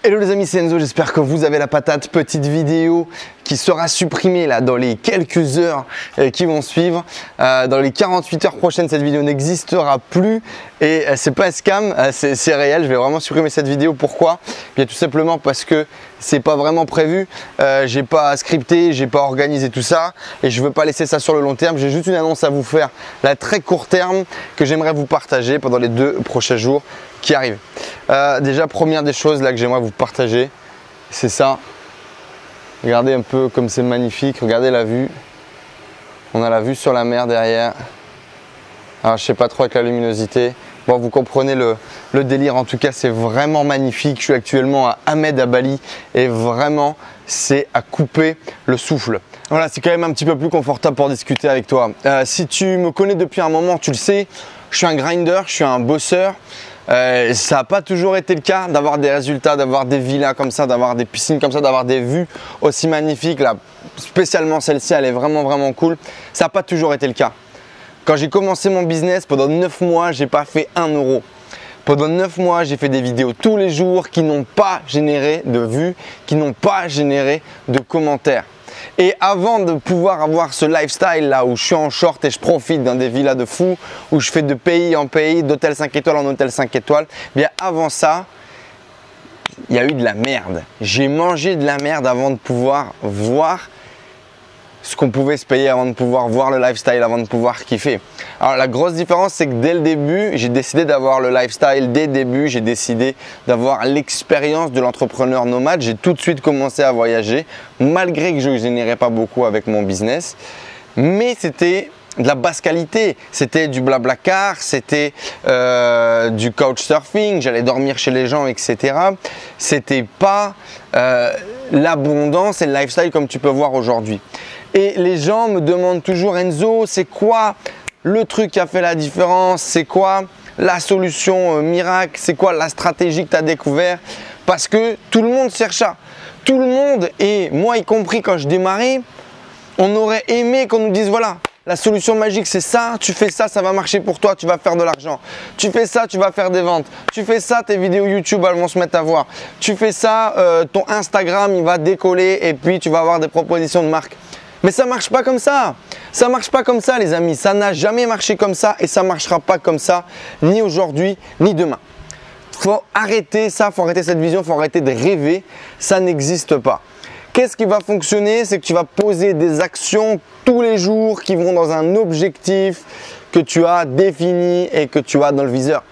Hello les amis, c'est Enzo, j'espère que vous avez la patate. Petite vidéo qui sera supprimée là dans les quelques heures qui vont suivre. Dans les 48 heures prochaines, cette vidéo n'existera plus et c'est pas un scam, c'est réel. Je vais vraiment supprimer cette vidéo. Pourquoi? Bien tout simplement parce que c'est pas vraiment prévu. J'ai pas scripté, j'ai pas organisé tout ça et je veux pas laisser ça sur le long terme. J'ai juste une annonce à vous faire là très court terme que j'aimerais vous partager pendant les 2 prochains jours qui arrivent. Déjà, première des choses là que j'aimerais vous partager, c'est ça. Regardez un peu comme c'est magnifique, regardez la vue. On a la vue sur la mer derrière. Alors je sais pas trop avec la luminosité. Bon, vous comprenez le délire, en tout cas c'est vraiment magnifique. Je suis actuellement à Amed à Bali et vraiment c'est à couper le souffle. Voilà, c'est quand même un petit peu plus confortable pour discuter avec toi. Si tu me connais depuis un moment, tu le sais, je suis un grinder, je suis un bosseur. Ça n'a pas toujours été le cas d'avoir des résultats, d'avoir des villas comme ça, d'avoir des piscines comme ça, d'avoir des vues aussi magnifiques. Là, spécialement celle-ci, elle est vraiment cool. Ça n'a pas toujours été le cas. Quand j'ai commencé mon business, pendant 9 mois, j'ai pas fait 1 euro. Pendant 9 mois, j'ai fait des vidéos tous les jours qui n'ont pas généré de vues, qui n'ont pas généré de commentaires. Et avant de pouvoir avoir ce lifestyle là où je suis en short et je profite dans des villas de fou, où je fais de pays en pays, d'hôtel 5 étoiles en hôtel 5 étoiles, bien avant ça, il y a eu de la merde. J'ai mangé de la merde avant de pouvoir voir ce qu'on pouvait se payer, avant de pouvoir voir le lifestyle, avant de pouvoir kiffer. Alors la grosse différence, c'est que dès le début, j'ai décidé d'avoir le lifestyle. Dès le début, j'ai décidé d'avoir l'expérience de l'entrepreneur nomade. J'ai tout de suite commencé à voyager, malgré que je ne générais pas beaucoup avec mon business. Mais c'était de la basse qualité, c'était du blablacar, c'était du couchsurfing, j'allais dormir chez les gens, etc. C'était pas l'abondance et le lifestyle comme tu peux voir aujourd'hui. Et les gens me demandent toujours, Enzo, c'est quoi le truc qui a fait la différence? C'est quoi la solution miracle? C'est quoi la stratégie que tu as découvert? Parce que tout le monde cherche ça. Tout le monde, et moi y compris quand je démarrais, on aurait aimé qu'on nous dise voilà, la solution magique c'est ça, tu fais ça, ça va marcher pour toi, tu vas faire de l'argent. Tu fais ça, tu vas faire des ventes. Tu fais ça, tes vidéos YouTube elles vont se mettre à voir. Tu fais ça, ton Instagram il va décoller et puis tu vas avoir des propositions de marque. Mais ça ne marche pas comme ça. Ça ne marche pas comme ça les amis. Ça n'a jamais marché comme ça et ça ne marchera pas comme ça ni aujourd'hui ni demain. Il faut arrêter ça, il faut arrêter cette vision, il faut arrêter de rêver. Ça n'existe pas. Qu'est-ce qui va fonctionner? C'est que tu vas poser des actions tous les jours qui vont dans un objectif que tu as défini et que tu as dans le viseur.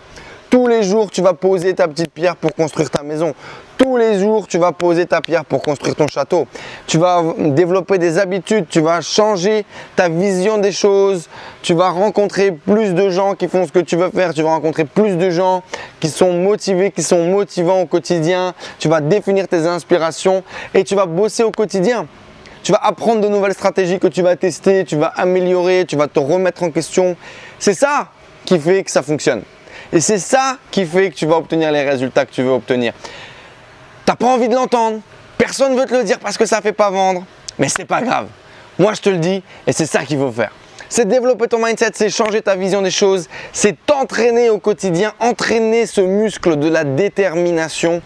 Tous les jours, tu vas poser ta petite pierre pour construire ta maison. Tous les jours, tu vas poser ta pierre pour construire ton château. Tu vas développer des habitudes, tu vas changer ta vision des choses. Tu vas rencontrer plus de gens qui font ce que tu veux faire. Tu vas rencontrer plus de gens qui sont motivés, qui sont motivants au quotidien. Tu vas définir tes inspirations et tu vas bosser au quotidien. Tu vas apprendre de nouvelles stratégies que tu vas tester, tu vas améliorer, tu vas te remettre en question. C'est ça qui fait que ça fonctionne. Et c'est ça qui fait que tu vas obtenir les résultats que tu veux obtenir. Tu n'as pas envie de l'entendre, personne ne veut te le dire parce que ça ne fait pas vendre, mais ce n'est pas grave. Moi je te le dis et c'est ça qu'il faut faire. C'est développer ton mindset, c'est changer ta vision des choses, c'est t'entraîner au quotidien, entraîner ce muscle de la détermination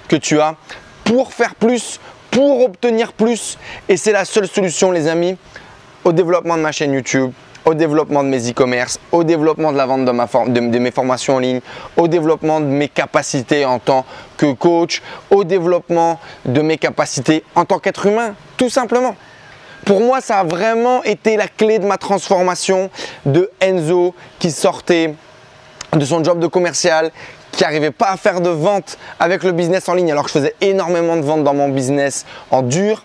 que tu as pour faire plus, pour obtenir plus. Et c'est la seule solution les amis au développement de ma chaîne YouTube, au développement de mes e-commerce, au développement de la vente de mes formations en ligne, au développement de mes capacités en tant que coach, au développement de mes capacités en tant qu'être humain, tout simplement. Pour moi, ça a vraiment été la clé de ma transformation de Enzo qui sortait de son job de commercial, qui n'arrivait pas à faire de vente avec le business en ligne alors que je faisais énormément de ventes dans mon business en dur.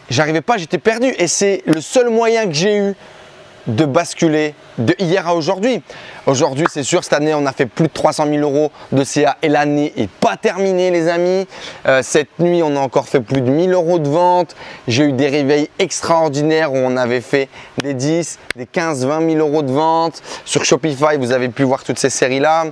J'arrivais pas, j'étais perdu et c'est le seul moyen que j'ai eu de basculer de hier à aujourd'hui. Aujourd'hui, c'est sûr, cette année, on a fait plus de 300 000 euros de CA et l'année n'est pas terminée, les amis. Cette nuit, on a encore fait plus de 1000 euros de vente. J'ai eu des réveils extraordinaires où on avait fait des 10, des 15, 20 000 euros de vente. Sur Shopify, vous avez pu voir toutes ces séries-là.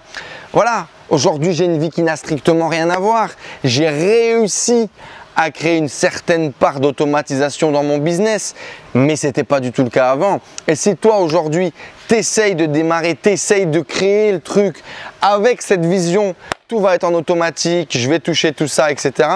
Voilà, aujourd'hui, j'ai une vie qui n'a strictement rien à voir. J'ai réussi à créer une certaine part d'automatisation dans mon business, mais ce n'était pas du tout le cas avant. Et si toi aujourd'hui, tu essayes de démarrer, tu essayes de créer le truc avec cette vision, tout va être en automatique, je vais toucher tout ça, etc.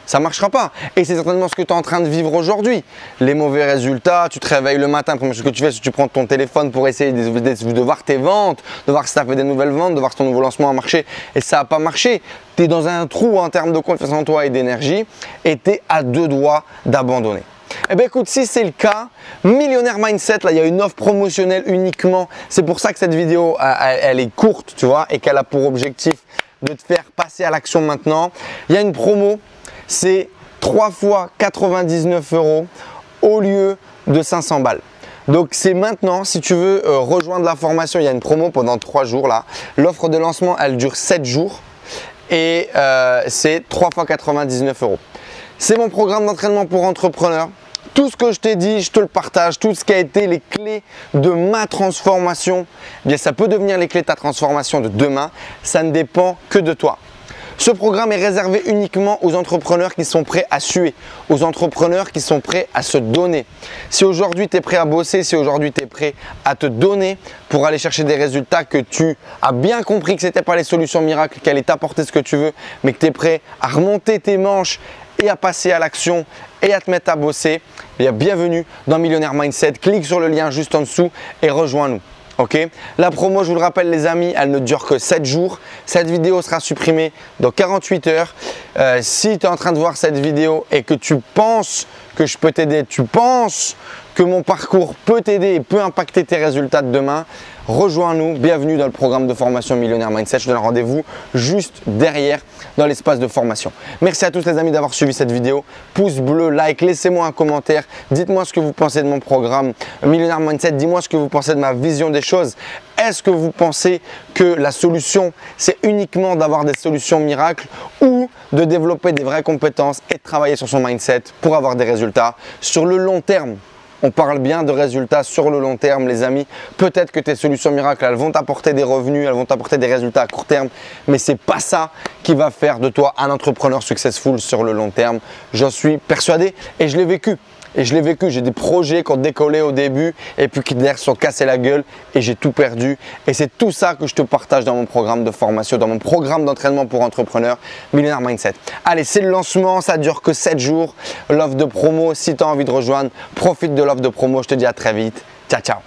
Ça ne marchera pas. Et c'est certainement ce que tu es en train de vivre aujourd'hui. Les mauvais résultats, tu te réveilles le matin, la première chose que tu fais, c'est que tu prends ton téléphone pour essayer de voir tes ventes, de voir si tu as fait des nouvelles ventes, de voir si ton nouveau lancement a marché et ça n'a pas marché. Tu es dans un trou en termes de confiance en toi et d'énergie et tu es à deux doigts d'abandonner. Eh bien écoute, si c'est le cas, Millionnaire Mindset, là il y a une offre promotionnelle uniquement. C'est pour ça que cette vidéo, elle est courte, tu vois, et qu'elle a pour objectif de te faire passer à l'action maintenant. Il y a une promo. C'est 3 fois 99 € au lieu de 500 balles. Donc c'est maintenant, si tu veux rejoindre la formation, il y a une promo pendant 3 jours là. L'offre de lancement, elle dure 7 jours et c'est 3 fois 99 €. C'est mon programme d'entraînement pour entrepreneurs. Tout ce que je t'ai dit, je te le partage. Tout ce qui a été les clés de ma transformation, eh bien ça peut devenir les clés de ta transformation de demain. Ça ne dépend que de toi. Ce programme est réservé uniquement aux entrepreneurs qui sont prêts à suer, aux entrepreneurs qui sont prêts à se donner. Si aujourd'hui tu es prêt à bosser, si aujourd'hui tu es prêt à te donner pour aller chercher des résultats, que tu as bien compris que ce n'était pas les solutions miracles qui allaient t'apporter ce que tu veux, mais que tu es prêt à remonter tes manches et à passer à l'action et à te mettre à bosser, bien, bienvenue dans Millionnaire Mindset. Clique sur le lien juste en dessous et rejoins-nous. Ok, la promo, je vous le rappelle les amis, elle ne dure que 7 jours. Cette vidéo sera supprimée dans 48 heures. Si tu es en train de voir cette vidéo et que tu penses que je peux t'aider, tu penses que mon parcours peut t'aider et peut impacter tes résultats de demain, rejoins-nous. Bienvenue dans le programme de formation Millionnaire Mindset. Je te donne rendez-vous juste derrière dans l'espace de formation. Merci à tous les amis d'avoir suivi cette vidéo. Pouce bleu, like, laissez-moi un commentaire. Dites-moi ce que vous pensez de mon programme Millionnaire Mindset. Dis-moi ce que vous pensez de ma vision des choses. Est-ce que vous pensez que la solution, c'est uniquement d'avoir des solutions miracles ou de développer des vraies compétences et de travailler sur son mindset pour avoir des résultats sur le long terme? On parle bien de résultats sur le long terme, les amis. Peut-être que tes solutions miracles, elles vont t'apporter des revenus, elles vont t'apporter des résultats à court terme, mais ce n'est pas ça qui va faire de toi un entrepreneur successful sur le long terme. J'en suis persuadé et je l'ai vécu. J'ai des projets qui ont décollé au début et puis qui derrière se sont cassés la gueule et j'ai tout perdu. Et c'est tout ça que je te partage dans mon programme de formation, dans mon programme d'entraînement pour entrepreneurs, Millionnaire Mindset. Allez, c'est le lancement, ça dure que 7 jours. L'offre de promo, si tu as envie de rejoindre, profite de l'offre de promo. Je te dis à très vite. Ciao, ciao.